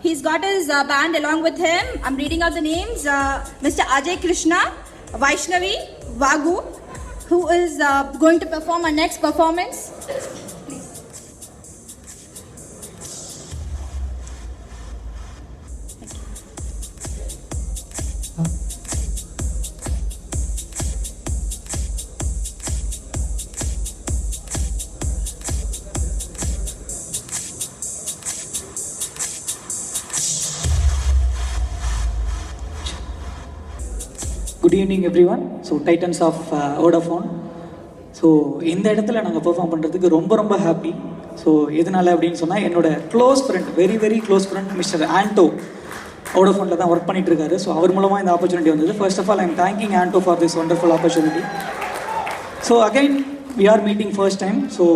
He's got his band along with him. I'm reading out the names. Mr. Ajay Krishna, Vaishnavi, Vagu, who is going to perform our next performance. Good evening everyone. So titans of Vodafone. So இந்த இடத்துல நாங்கள் perform பண்ணுறதுக்கு ரொம்ப ரொம்ப happy. So எதனால அப்படின்னு சொன்னால் என்னோட close friend, very very close friend mister Anto வோடாஃபோனில் தான் ஒர்க் பண்ணிட்டு இருக்காரு. ஸோ அவர் மூலமாக இந்த ஆப்பர்ச்சுனிட்டி வந்தது. First of all I am thanking Anto for this wonderful opportunity. So again we are meeting first time. So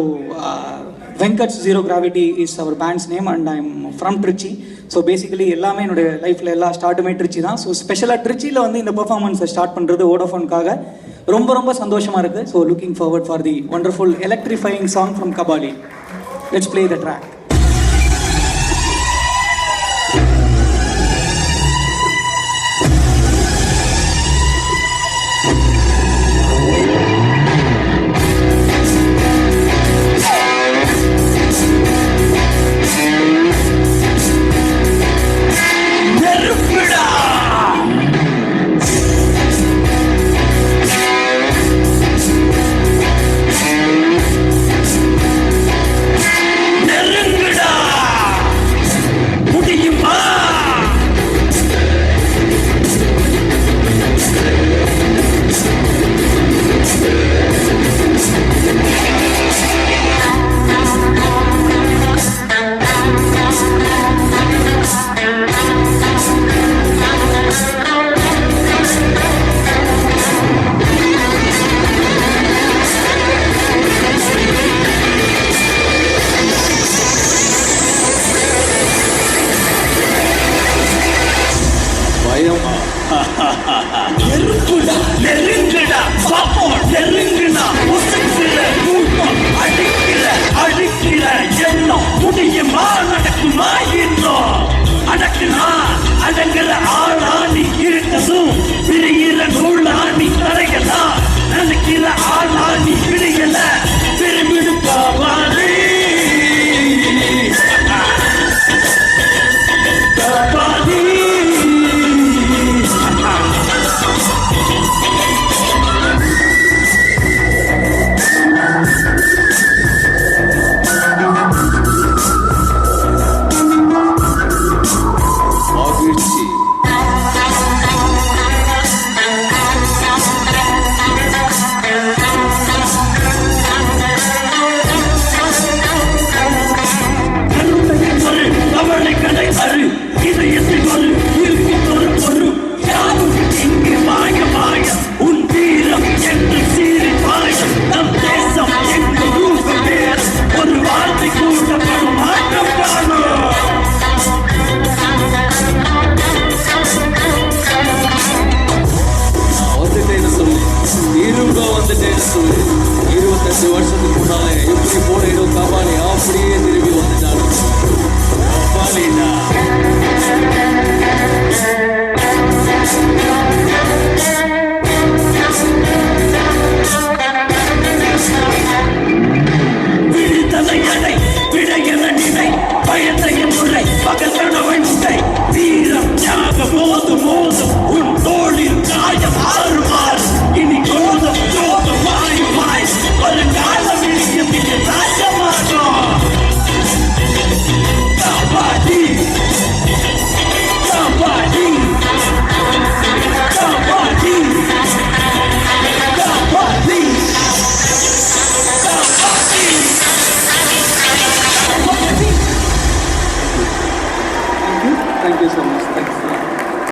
Venkat zero gravity is our band's name and I am from Trichy. So basically எல்லாமே என்னுடைய லைஃப்பில் எல்லா ஸ்டார்ட்டுமே ட்ரிச்சி தான். So ஸ்பெஷலாக ட்ரிச்சியில் வந்து இந்த பெர்ஃபார்மன்ஸை start பண்ணுறது வோடாஃபோனுக்காக ரொம்ப ரொம்ப சந்தோஷமாக இருக்குது. So looking forward for the wonderful electrifying song from Kabali. Let's play the track. நெருங்குடா நெருங்குடா பாப்போம் நெருங்கு